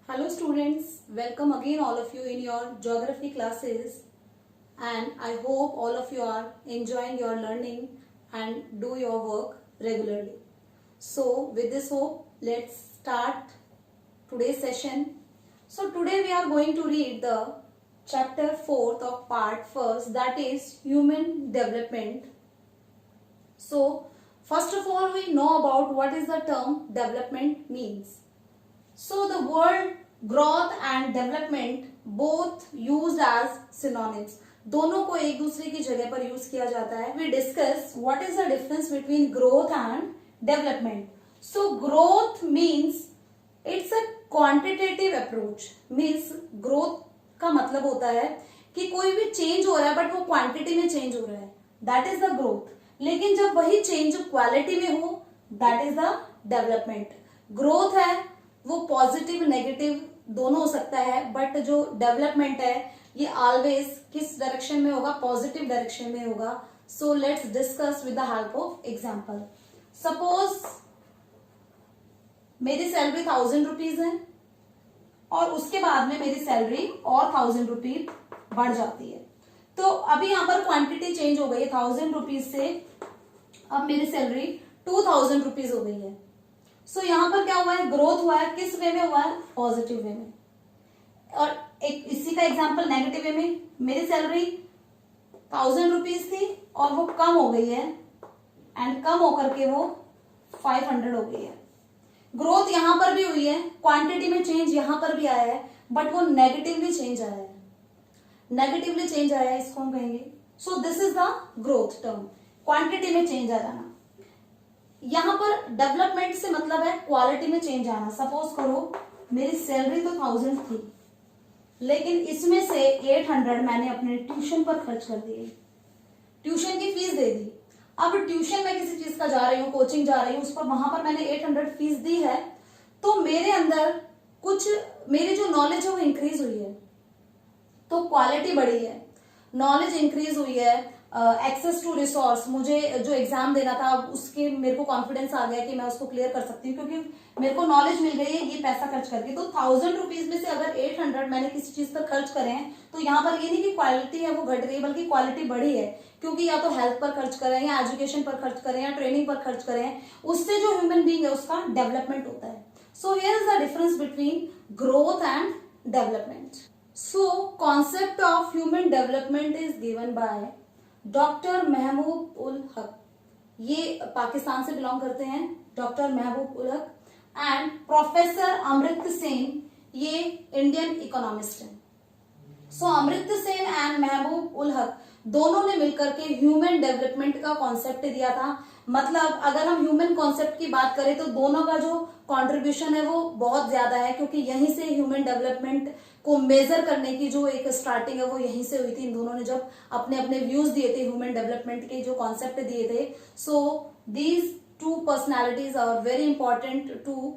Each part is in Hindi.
Hello students, welcome again all of you in your geography classes, and I hope all of you are enjoying your learning and do your work regularly. So with this hope, let's start today's session. So today we are going to read the chapter 4th of part 1st, that is human development. So first of all, we know about what is the term development means. So the word growth and development both used as synonyms. दोनों को एक दूसरे की जगह पर यूज किया जाता है. We discuss what is the difference between growth and development. So growth means it's a quantitative approach. Means growth का मतलब होता है कि कोई भी चेंज हो रहा है बट वो क्वांटिटी में चेंज हो रहा है. That is the growth. लेकिन जब वही चेंज क्वालिटी में हो, that is the development. Growth है वो पॉजिटिव नेगेटिव दोनों हो सकता है, बट जो डेवलपमेंट है ये ऑलवेज किस डायरेक्शन में होगा? पॉजिटिव डायरेक्शन में होगा. So let's discuss with the help of example. Suppose मेरी सैलरी 1000 रुपीज है और उसके बाद में मेरी सैलरी और 1000 रुपीज बढ़ जाती है. तो अभी यहां पर क्वांटिटी चेंज हो गई है. 1000 रुपीज से अब मेरी सैलरी 2000 रुपीज हो गई है. सो यहां पर क्या हुआ है? ग्रोथ हुआ है. किस वे में हुआ है? पॉजिटिव वे में. और एक इसी का एग्जांपल नेगेटिव वे में, मेरी सैलरी 1000 रुपीज थी और वो कम हो गई है एंड कम होकर के वो 500 हो गई है. ग्रोथ यहां पर भी हुई है, क्वांटिटी में चेंज यहां पर भी आया है, बट वो नेगेटिवली चेंज आया है. नेगेटिवली चेंज आया है, इसको हम कहेंगे. So this is the growth term. Quantity में चेंज आ जाना. यहां पर डेवलपमेंट से मतलब है क्वालिटी में चेंज आना. सपोज करो मेरी सैलरी तो 1000 थी, लेकिन इसमें से 800 मैंने अपने ट्यूशन पर खर्च कर दिए. ट्यूशन की फीस दे दी. अब ट्यूशन में किसी चीज का जा रही हूँ, कोचिंग जा रही हूँ, उस पर वहां पर मैंने 800 फीस दी है, तो मेरे अंदर कुछ मेरी जो नॉलेज है वो इंक्रीज हुई है, तो क्वालिटी बढ़ी है. नॉलेज इंक्रीज हुई है, एक्सेस टू रिसोर्स, मुझे जो एग्जाम देना था उसके मेरे को कॉन्फिडेंस आ गया कि मैं उसको क्लियर कर सकती हूँ क्योंकि मेरे को नॉलेज मिल गई है ये पैसा खर्च करके. तो 1000 रुपीज में से अगर 800 मैंने किसी चीज पर खर्च करे हैं, तो यहाँ पर ये नहीं कि क्वालिटी है वो घट गई, बल्कि क्वालिटी बढ़ी है, क्योंकि या तो हेल्थ पर खर्च करें या एजुकेशन पर खर्च करें या ट्रेनिंग पर खर्च करें, उससे जो ह्यूमन बीइंग है उसका डेवलपमेंट होता है. So here is the difference between growth and development. So concept of human development is given by doctor Mahbub ul हक. ये पाकिस्तान से बिलोंग करते हैं, doctor Mahbub ul Haq, and professor Amartya Sen, ये इंडियन इकोनॉमिस्ट हैं. सो अमृत सेन एंड महबूब उल हक दोनों ने मिलकर के ह्यूमन डेवलपमेंट का कॉन्सेप्ट दिया था. मतलब अगर हम ह्यूमन कॉन्सेप्ट की बात करें तो दोनों का जो कंट्रीब्यूशन है वो बहुत ज्यादा है, क्योंकि यहीं से ह्यूमन डेवलपमेंट को मेजर करने की जो एक स्टार्टिंग है वो यहीं से हुई थी. इन दोनों ने जब अपने अपने व्यूज दिए थे ह्यूमन डेवलपमेंट के, जो कॉन्सेप्ट दिए थे. So these two personalities are very important to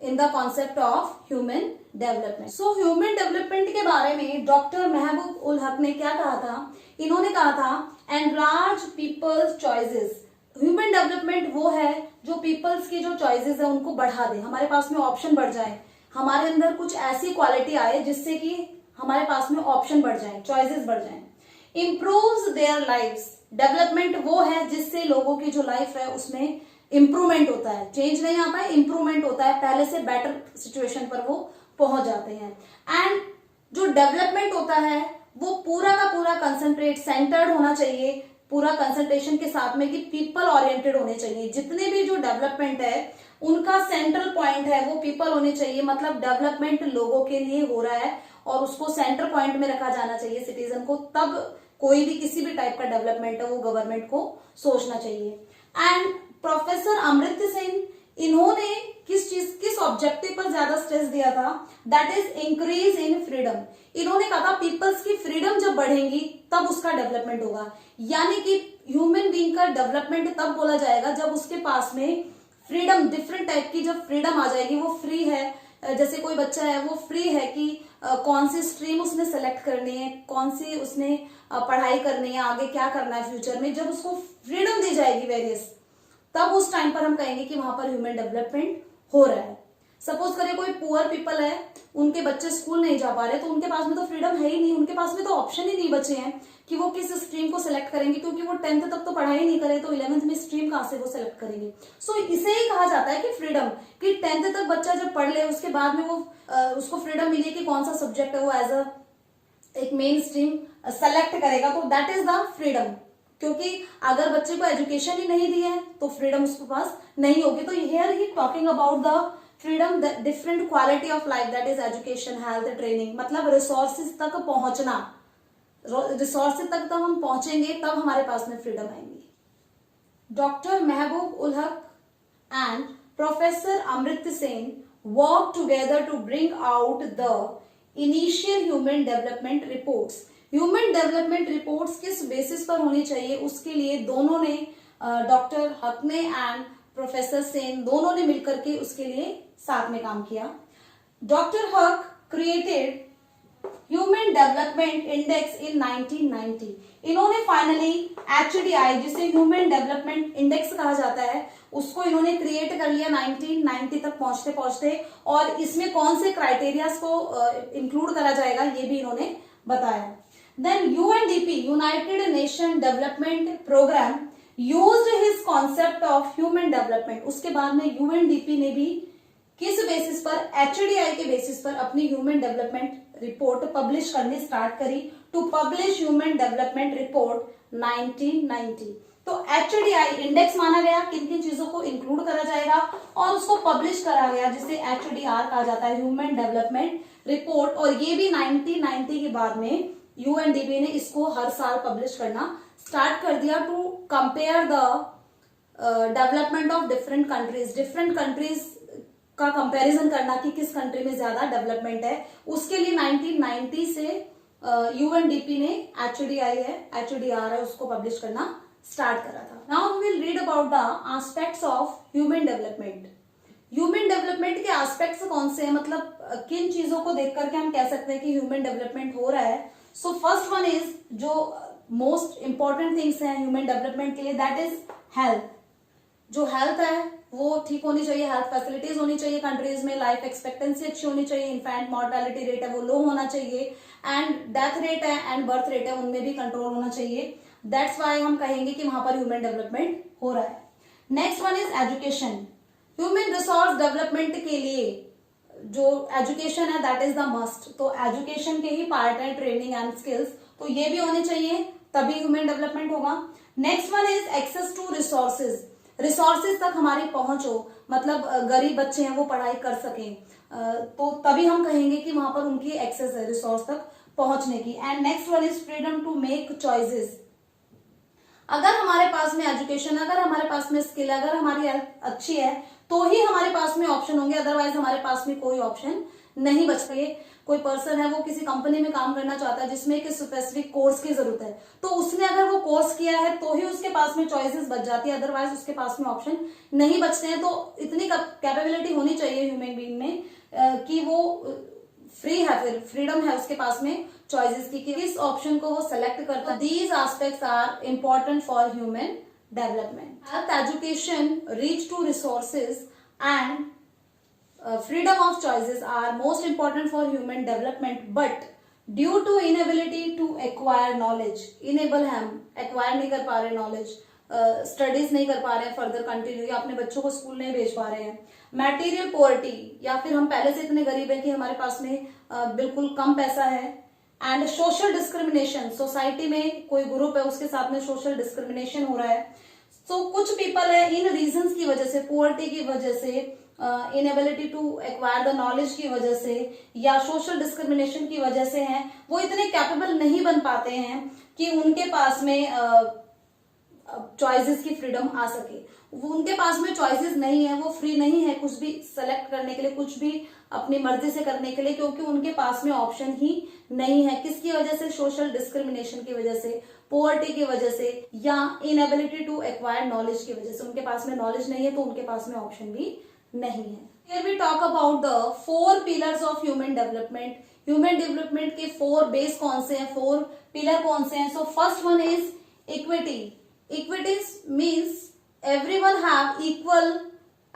in the concept of human development. So human development के बारे में डॉक्टर महबूब उल हक ने क्या कहा था? इन्होंने कहा था enlarge people's choices. Human development वो है जो पीपल्स की जो चॉइसेस है उनको बढ़ा दे, हमारे पास में ऑप्शन बढ़ जाए, हमारे अंदर कुछ ऐसी क्वालिटी आए जिससे कि हमारे पास में ऑप्शन बढ़ जाए, चॉइसेस बढ़ जाए. Improves their lives. डेवलपमेंट वो है जिससे लोगों की जो लाइफ है उसमें इंप्रूवमेंट होता है. चेंज नहीं आता है, इंप्रूवमेंट होता है, पहले से बेटर सिचुएशन पर वो पहुंच जाते हैं. एंड जो डेवलपमेंट होता है वो पूरा का पूरा कंसंट्रेट सेंटर्ड होना चाहिए, पूरा कंसंट्रेशन के साथ में कि पीपल ओरिएंटेड होने चाहिए. जितने भी जो डेवलपमेंट है उनका सेंट्रल पॉइंट है वो पीपल होने चाहिए. मतलब डेवलपमेंट लोगों के लिए हो रहा है और उसको सेंटर पॉइंट में रखा जाना चाहिए सिटीजन को. तब कोई भी किसी भी टाइप का डेवलपमेंट है वो गवर्नमेंट को सोचना चाहिए. एंड प्रोफेसर अमृत सेन, इन्होंने किस ऑब्जेक्टिव पर ज्यादा स्ट्रेस दिया था? That is increase in freedom. इन्होंने कहा था पीपल्स की फ्रीडम जब बढ़ेंगी तब उसका डेवलपमेंट होगा. यानी कि ह्यूमन बीइंग का डेवलपमेंट तब बोला जाएगा जब उसके पास में फ्रीडम, डिफरेंट टाइप की जब फ्रीडम आ जाएगी, वो फ्री है. जैसे कोई बच्चा है वो फ्री है कि कौन सी स्ट्रीम उसने सेलेक्ट करनी है, कौन सी उसने पढ़ाई करनी है, आगे क्या करना है फ्यूचर में. जब उसको फ्रीडम दी जाएगी वेरियस, तब उस टाइम पर हम कहेंगे कि वहां पर ह्यूमन डेवलपमेंट हो रहा है. सपोज करिए कोई पुअर पीपल है, उनके बच्चे स्कूल नहीं जा पा रहे, तो उनके पास में तो फ्रीडम है ही नहीं, उनके पास में तो ऑप्शन ही नहीं बचे हैं कि वो किस स्ट्रीम को सिलेक्ट करेंगे, क्योंकि वो 10th तक तो पढ़ाई नहीं करे, तो 11th में स्ट्रीम कहाँ से वो सिलेक्ट करेंगे। सो इसे ही कहा जाता है कि फ्रीडम, कि 10th तक बच्चा जब पढ़ ले उसके बाद में वो उसको फ्रीडम मिली कि कौन सा सब्जेक्ट है वो एज अ एक मेन स्ट्रीम सेलेक्ट करेगा, तो दैट इज द फ्रीडम। क्योंकि अगर बच्चे को एजुकेशन ही नहीं दी है तो फ्रीडम उसके पास नहीं होगी। तो here he talking about the freedom, the different quality of life, that is education, health, training, मतलब रिसोर्सेज तक पहुंचना, रिसोर्सेज तक तब हम पहुंचेंगे तब हमारे पास में फ्रीडम आएंगी। Doctor Mahbub ul Haq and professor Amartya Sen work together to bring out the initial human development reports. Human development reports किस बेसिस पर होनी चाहिए, उसके लिए दोनों ने, डॉक्टर हक ने एंड प्रोफेसर सेन, दोनों ने मिलकर के उसके लिए साथ में काम किया। डॉक्टर हक क्रिएटेड ह्यूमन डेवलपमेंट इंडेक्स इन 1990। इन्होंने फाइनली HDI, जिसे ह्यूमन डेवलपमेंट इंडेक्स कहा जाता है, उसको इन्होंने क्रिएट कर लिया 1990 तक पहुंचते पहुंचते, और इसमें कौन से क्राइटेरियाज को इंक्लूड करा जाएगा ये भी इन्होंने बताया। Then UNDP, united nation development programme, used his concept of human development. उसके बाद में UNDP ने भी किस बेसिस पर, HDI के बेसिस पर अपनी ह्यूमन डेवलपमेंट रिपोर्ट पब्लिश करनी स्टार्ट करी, to publish human development report 1990। तो HDI इंडेक्स माना गया, किन किन चीजों को इंक्लूड करा जाएगा, और उसको पब्लिश करा गया जिसे HDR कहा जाता है, ह्यूमन डेवलपमेंट रिपोर्ट। और ये भी 1990 के बाद में UNDP ने इसको हर साल पब्लिश करना स्टार्ट कर दिया, to compare the development of different countries, different countries का कंपैरिजन करना कि किस कंट्री में ज्यादा डेवलपमेंट है। उसके लिए 1990 से UNDP ने HDR है उसको पब्लिश करना स्टार्ट करा था। Now we will read about the aspects of human development. Human development के एस्पेक्ट्स कौन से हैं, मतलब किन चीजों को देख करके हम कह सकते हैं कि ह्यूमन डेवलपमेंट हो रहा है। सो फर्स्ट वन इज, जो मोस्ट इंपॉर्टेंट थिंग्स हैं ह्यूमन डेवलपमेंट के लिए, दैट इज हेल्थ। जो हेल्थ है वो ठीक होनी चाहिए, हेल्थ फैसिलिटीज होनी चाहिए कंट्रीज में, लाइफ एक्सपेक्टेंसी अच्छी होनी चाहिए, इनफैंट मॉर्टेलिटी रेट है वो लो होना चाहिए, एंड डेथ रेट है एंड बर्थ रेट है उनमें भी कंट्रोल होना चाहिए। दैट्स वाई हम कहेंगे कि वहां पर ह्यूमन डेवलपमेंट हो रहा है। Next one is education. Human resource development के लिए जो एजुकेशन है दैट इज द मस्ट। तो एजुकेशन के ही पार्ट है ट्रेनिंग एंड स्किल्स, तो ये भी होने चाहिए तभी ह्यूमन डेवलपमेंट होगा। Next one is access to resources. Resources तक हमारी पहुंच हो, मतलब गरीब बच्चे हैं वो पढ़ाई कर सकें, तो तभी हम कहेंगे कि वहां पर उनकी एक्सेस है रिसोर्स तक पहुंचने की। And next one is freedom to make choices. अगर हमारे पास में एजुकेशन, अगर हमारे पास में स्किल, अगर हमारी हेल्थ अच्छी है तो ही हमारे पास में ऑप्शन होंगे, अदरवाइज हमारे पास में कोई ऑप्शन नहीं बचता है। कोई पर्सन है वो किसी कंपनी में काम करना चाहता है जिसमें एक स्पेसिफिक कोर्स की जरूरत है, तो उसने अगर वो कोर्स किया है तो ही उसके पास में चॉइसेस बच जाती है, अदरवाइज उसके पास में ऑप्शन नहीं बचते हैं। तो इतनी कैपेबिलिटी होनी चाहिए ह्यूमन बीइंग में कि वो फ्री है, फिर फ्रीडम है उसके पास में चॉइसेस की, किस ऑप्शन को वो सेलेक्ट करता है। These aspects are important for human development. Health, education, reach to resources and freedom of choices are most important for human development, but due to inability to acquire knowledge, enable हम acquire नहीं कर पा रहे knowledge, स्टडीज नहीं कर पा रहे हैं फर्दर कंटिन्यू, या अपने बच्चों को स्कूल नहीं भेज पा रहे हैं, मटेरियल पोवर्टी, या फिर हम पहले से इतने गरीब हैं कि हमारे पास में बिल्कुल कम पैसा है, एंड सोशल डिस्क्रिमिनेशन, सोसाइटी में कोई ग्रुप है उसके साथ में सोशल डिस्क्रिमिनेशन हो रहा है। तो कुछ पीपल है इन रीजंस की वजह से, पोवर्टी की वजह से, inability to acquire the knowledge की वजह से, या सोशल डिस्क्रिमिनेशन की वजह से हैं, वो इतने कैपेबल नहीं बन पाते हैं कि उनके पास में चॉइसेस की फ्रीडम आ सके। वो उनके पास में चॉइसेस नहीं है, वो फ्री नहीं है कुछ भी सेलेक्ट करने के लिए, कुछ भी अपनी मर्जी से करने के लिए, क्योंकि उनके पास में ऑप्शन ही नहीं है। किसकी वजह से? सोशल डिस्क्रिमिनेशन की वजह से, पोवर्टी की वजह से, या इनएबिलिटी टू एक्वायर नॉलेज की वजह से। उनके पास में नॉलेज नहीं है तो उनके पास में ऑप्शन भी नहीं है। Here we talk about the 4 pillars of human development. Human development के 4 बेस कौन से हैं, 4 पिलर कौन से हैं? So first one is equity. Equity means everyone have equal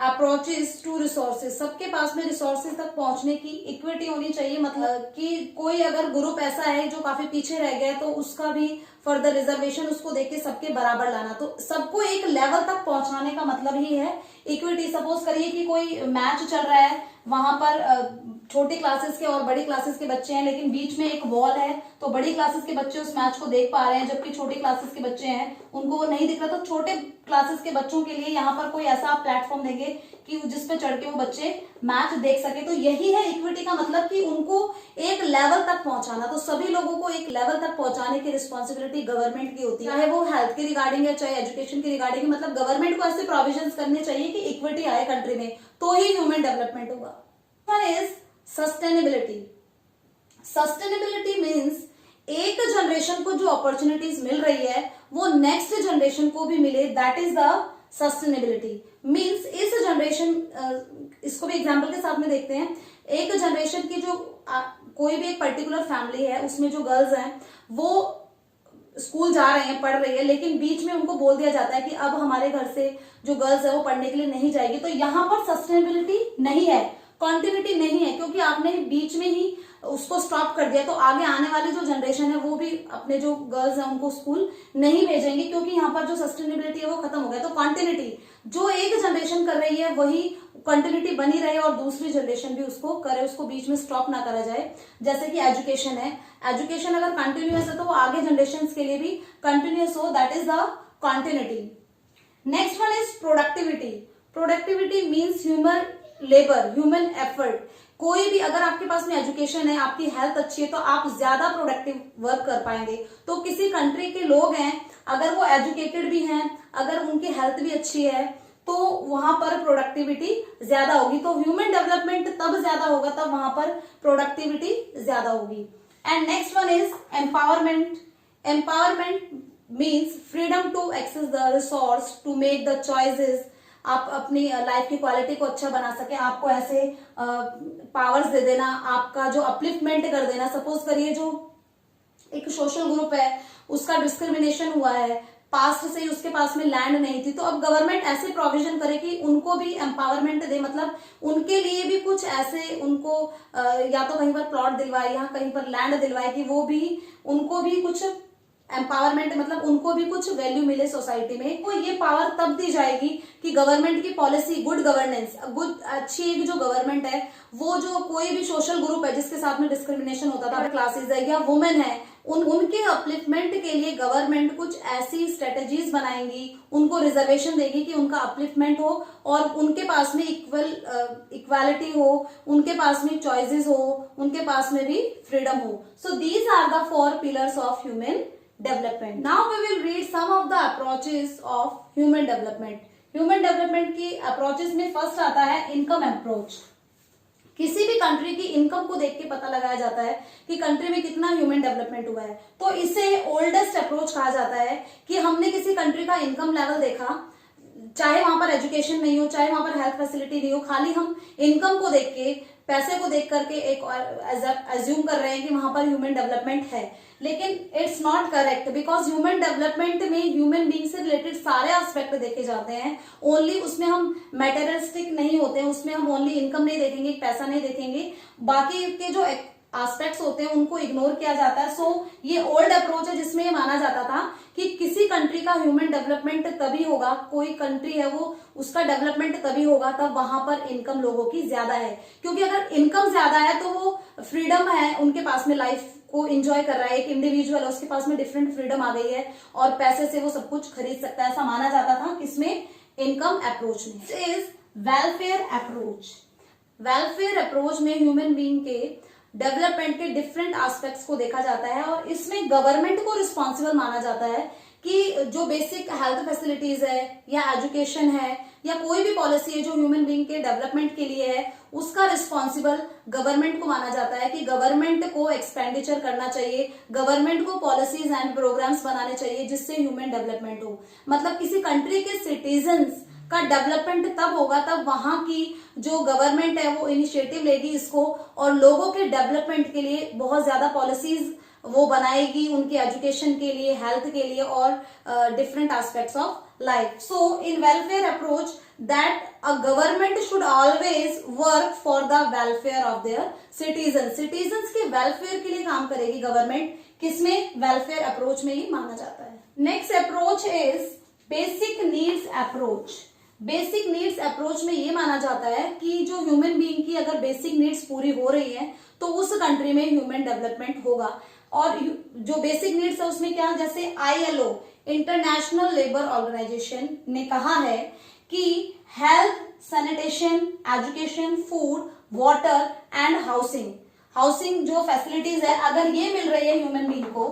approaches to resources, सबके पास में रिसोर्सेज तक पहुंचने की इक्विटी होनी चाहिए। मतलब कि कोई अगर ग्रुप ऐसा है जो काफी पीछे रह गया है तो उसका भी फर्दर रिजर्वेशन उसको देख के सबके बराबर लाना, तो सबको एक लेवल तक पहुंचाने का मतलब ही है इक्विटी। सपोज करिए कि कोई मैच चल रहा है, वहां पर छोटी क्लासेस के और बड़ी क्लासेस के बच्चे हैं, लेकिन बीच में एक वॉल है, तो बड़ी क्लासेस के बच्चे उस मैच को देख पा रहे हैं, जबकि छोटी क्लासेस के बच्चे हैं उनको वो नहीं दिख रहा। तो छोटे क्लासेस के बच्चों के लिए यहाँ पर कोई ऐसा प्लेटफॉर्म देंगे कि जिस पे चढ़ के वो बच्चे मैच देख सके। तो यही है इक्विटी का मतलब, कि उनको एक लेवल तक पहुंचाना। तो सभी लोगों को एक लेवल तक पहुंचाने की रिस्पॉन्सिबिलिटी गवर्नमेंट की होती है, चाहे वो हेल्थ के रिगार्डिंग है, चाहे एजुकेशन के रिगार्डिंग। मतलब गवर्नमेंट को ऐसे प्रोविजंस करने चाहिए कि इक्विटी आए कंट्री में, तो ही ह्यूमन डेवलपमेंट होगा। One is sustainability. Sustainability means एक जनरेशन को जो अपॉर्चुनिटीज मिल रही है वो नेक्स्ट जनरेशन को भी मिले, that is the sustainability. Means इस जनरेशन, इसको भी एग्जांपल के साथ में देखते हैं। एक जनरेशन की जो कोई भी एक पर्टिकुलर फैमिली है, उसमें जो गर्ल्स हैं वो स्कूल जा रहे हैं, पढ़ रही है, लेकिन बीच में उनको बोल दिया जाता है कि अब हमारे घर से जो गर्ल्स है वो पढ़ने के लिए नहीं जाएगी। तो यहाँ पर सस्टेनेबिलिटी नहीं है, कॉन्टिन्यूटी नहीं है, क्योंकि आपने बीच में ही उसको स्टॉप कर दिया। तो आगे आने वाली जो जनरेशन है वो भी अपने जो गर्ल्स हैं उनको स्कूल नहीं भेजेंगे, क्योंकि यहाँ पर जो सस्टेनेबिलिटी है वो खत्म हो गया। तो कॉन्टिन्यूटी जो एक जनरेशन कर रही है वही कंटिन्यूटी बनी रहे और दूसरी जनरेशन भी उसको करे, उसको बीच में स्टॉप ना करा जाए। जैसे कि एजुकेशन है, एजुकेशन अगर कंटिन्यूअस है तो वो आगे जनरेशन के लिए भी कंटिन्यूअस हो, that is the continuity. Next one is productivity. Productivity means human labour, human effort. कोई भी, अगर आपके पास में एजुकेशन है, आपकी हेल्थ अच्छी है, तो आप ज्यादा प्रोडक्टिव वर्क कर पाएंगे। तो किसी कंट्री के लोग हैं, अगर वो एजुकेटेड भी हैं, अगर उनकी हेल्थ भी अच्छी है, तो वहां पर प्रोडक्टिविटी ज्यादा होगी। तो ह्यूमन डेवलपमेंट तब ज्यादा होगा तब वहां पर प्रोडक्टिविटी ज्यादा होगी। And next one is empowerment. Empowerment means freedom to access the resource, to make the choices. आप अपनी लाइफ की क्वालिटी को अच्छा बना सके, आपको ऐसे पावर्स दे देना, आपका जो अपलिफ्टमेंट कर देना। सपोज करिए जो एक सोशल ग्रुप है उसका डिस्क्रिमिनेशन हुआ है, पास्ट से ही उसके पास में लैंड नहीं थी, तो अब गवर्नमेंट ऐसे प्रोविजन करे कि उनको भी एम्पावरमेंट दे। मतलब उनके लिए भी कुछ ऐसे उनको या तो कहीं पर प्लॉट दिलवाए या कहीं पर लैंड दिलवाए कि वो भी, उनको भी कुछ एम्पावरमेंट, मतलब उनको भी कुछ वैल्यू मिले सोसाइटी में। तो ये पावर तब दी जाएगी कि गवर्नमेंट की पॉलिसी, गुड गवर्नेंस, गुड अच्छी एक जो गवर्नमेंट है, वो जो कोई भी सोशल ग्रुप है जिसके साथ में डिस्क्रिमिनेशन होता था, क्लासेस है या वुमेन है, उनके अपलिफ्टमेंट के लिए गवर्नमेंट कुछ ऐसी स्ट्रेटेजीज बनाएंगी, उनको रिजर्वेशन देगी कि उनका अपलिफ्टमेंट हो और उनके पास में इक्वालिटी हो, उनके पास में चॉइसेस हो, उनके पास में भी फ्रीडम हो। So these are the 4 pillars of human development. Now we will read some of the approaches of human development. Human development की अप्रोचेस में फर्स्ट आता है इनकम अप्रोच। किसी भी कंट्री की इनकम को देख के पता लगाया जाता है कि कंट्री में कितना ह्यूमन डेवलपमेंट हुआ है। तो इसे ओल्डेस्ट अप्रोच कहा जाता है कि हमने किसी कंट्री का इनकम लेवल देखा, चाहे वहां पर एजुकेशन नहीं हो, चाहे वहां पर हेल्थ फैसिलिटी नहीं हो, खाली हम इनकम को देख के, पैसे को देख करके एक एज्यूम कर रहे हैं कि वहां पर ह्यूमन डेवलपमेंट है। लेकिन it's not correct, because human development में ह्यूमन बीइंग से रिलेटेड सारे एस्पेक्ट देखे जाते हैं। ओनली उसमें हम मैटेरियलिस्टिक नहीं होते हैं, उसमें हम ओनली इनकम नहीं देखेंगे, पैसा नहीं देखेंगे, बाकी के जो एस्पेक्ट्स होते हैं उनको इग्नोर किया जाता है। सो ये ओल्ड अप्रोच है जिसमें ये माना जाता था कि किसी कंट्री का ह्यूमन डेवलपमेंट तभी होगा, कोई कंट्री है वो उसका डेवलपमेंट तभी होगा तब वहां पर इनकम लोगों की ज्यादा है। क्योंकि अगर इनकम ज्यादा है तो वो फ्रीडम है, उनके पास में लाइफ को एंजॉय कर रहा है, एक इंडिविजुअल है, उसके पास में डिफरेंट फ्रीडम आ गई है और पैसे से वो सब कुछ खरीद सकता है, ऐसा माना जाता था किसमें, इनकम अप्रोच में। Is welfare approach. Welfare approach में ह्यूमन बीइंग के डेवलपमेंट के डिफरेंट एस्पेक्ट्स को देखा जाता है और इसमें गवर्नमेंट को रिस्पॉन्सिबल माना जाता है कि जो बेसिक हेल्थ फैसिलिटीज है या एजुकेशन है या कोई भी पॉलिसी है जो ह्यूमन बीइंग के डेवलपमेंट के लिए है, उसका रिस्पॉन्सिबल गवर्नमेंट को माना जाता है कि गवर्नमेंट को एक्सपेंडिचर करना चाहिए, गवर्नमेंट को पॉलिसीज एंड प्रोग्राम्स बनाने चाहिए जिससे ह्यूमन डेवलपमेंट हो। मतलब किसी कंट्री के सिटीजन्स का डेवलपमेंट तब होगा तब वहां की जो गवर्नमेंट है वो इनिशिएटिव लेगी इसको और लोगों के डेवलपमेंट के लिए बहुत ज्यादा पॉलिसीज वो बनाएगी, उनके एजुकेशन के लिए, हेल्थ के लिए और different aspects of life. So in welfare approach that a government should always work for the welfare of their citizens. Citizens के welfare के लिए काम करेगी गवर्नमेंट, किसमें? welfare approach में ही माना जाता है. Next approach is basic needs approach. Basic needs approach में ये माना जाता है कि जो ह्यूमन बीइंग की अगर बेसिक नीड्स पूरी हो रही है तो उस कंट्री में ह्यूमन डेवलपमेंट होगा. और जो बेसिक नीड्स है उसमें क्या, जैसे ILO इंटरनेशनल लेबर ऑर्गेनाइजेशन ने कहा है कि health, sanitation, education, food, water and housing जो फैसिलिटीज है अगर ये मिल रही है ह्यूमन बीइंग को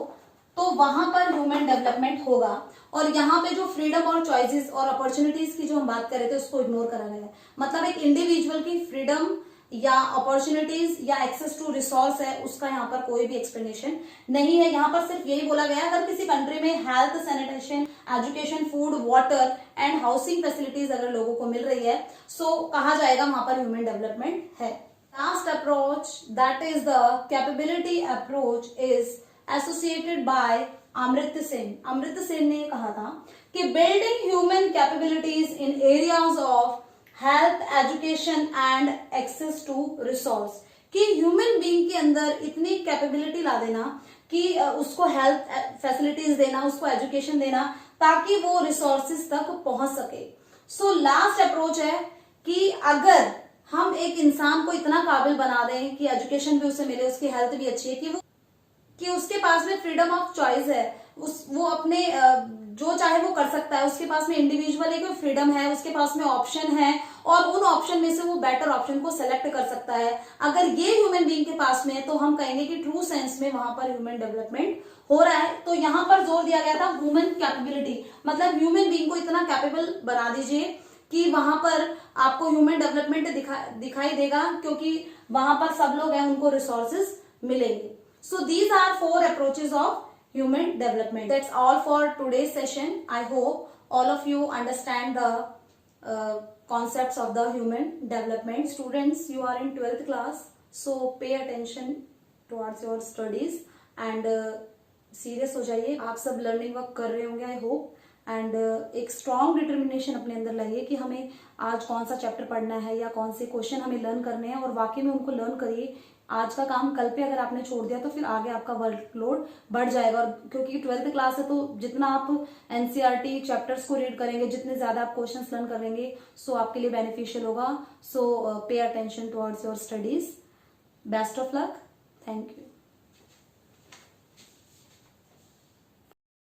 तो वहां पर ह्यूमन डेवलपमेंट होगा. और यहाँ पे जो फ्रीडम और चॉइसेस और अपॉर्चुनिटीज की जो हम बात कर रहे थे उसको इग्नोर करा गया है. मतलब एक इंडिविजुअल की फ्रीडम या अपॉर्चुनिटीज या एक्सेस टू रिसोर्स है उसका यहाँ पर कोई भी एक्सप्लेनेशन नहीं है. यहाँ पर सिर्फ यही बोला गया है अगर किसी कंट्री में health, sanitation, education, food, water and housing facilities अगर लोगों को मिल रही है सो कहा जाएगा वहां पर ह्यूमन डेवलपमेंट है. Last approach that is the capability approach is associated by Amartya Sen. Amartya Sen ने कहा था कि building human capabilities in areas of health, education and access to resource, कि ह्यूमन बीइंग के अंदर इतनी कैपेबिलिटी ला देना कि उसको हेल्थ फैसिलिटीज देना, उसको एजुकेशन देना ताकि वो रिसोर्सेज तक पहुंच सके. सो लास्ट अप्रोच है कि अगर हम एक इंसान को इतना काबिल बना दें कि एजुकेशन भी उसे मिले, उसकी हेल्थ भी अच्छी है, कि उसके पास में फ्रीडम ऑफ चॉइस है, वो अपने जो चाहे वो कर सकता है, उसके पास में इंडिविजुअल एक फ्रीडम है, उसके पास में ऑप्शन है और उन ऑप्शन में से वो बेटर ऑप्शन को सेलेक्ट कर सकता है. अगर ये ह्यूमन बीइंग के पास में है तो हम कहेंगे कि ट्रू सेंस में वहां पर ह्यूमन डेवलपमेंट हो रहा है. तो यहाँ पर जोर दिया गया था ह्यूमन कैपेबिलिटी, मतलब ह्यूमन बीइंग को इतना कैपेबल बना दीजिए कि वहां पर आपको ह्यूमन डेवलपमेंट दिखाई देगा क्योंकि वहां पर सब लोग हैं, उनको रिसोर्सेज मिलेंगे. So these are 4 approaches of human development. That's all for today's session. I hope all of you understand the concepts of the human development. Students, you are in 12th class, so pay attention towards your studies and serious हो जाइए. आप सब लर्निंग वर्क कर रहे होंगे आई होप. एंड एक स्ट्रॉन्ग डिटर्मिनेशन अपने अंदर लाइए कि हमें आज कौन सा चैप्टर पढ़ना है या कौन से क्वेश्चन हमें लर्न करने हैं और वाकई में उनको लर्न करिए. आज का काम कल पे अगर आपने छोड़ दिया तो फिर आगे आपका वर्कलोड बढ़ जाएगा. और क्योंकि 12th क्लास है तो जितना आप एनसीईआरटी चैप्टर्स को रीड करेंगे, जितने ज्यादा आप क्वेश्चंस लर्न करेंगे सो आपके लिए बेनिफिशियल होगा. So pay attention towards your studies. Best of luck. Thank you.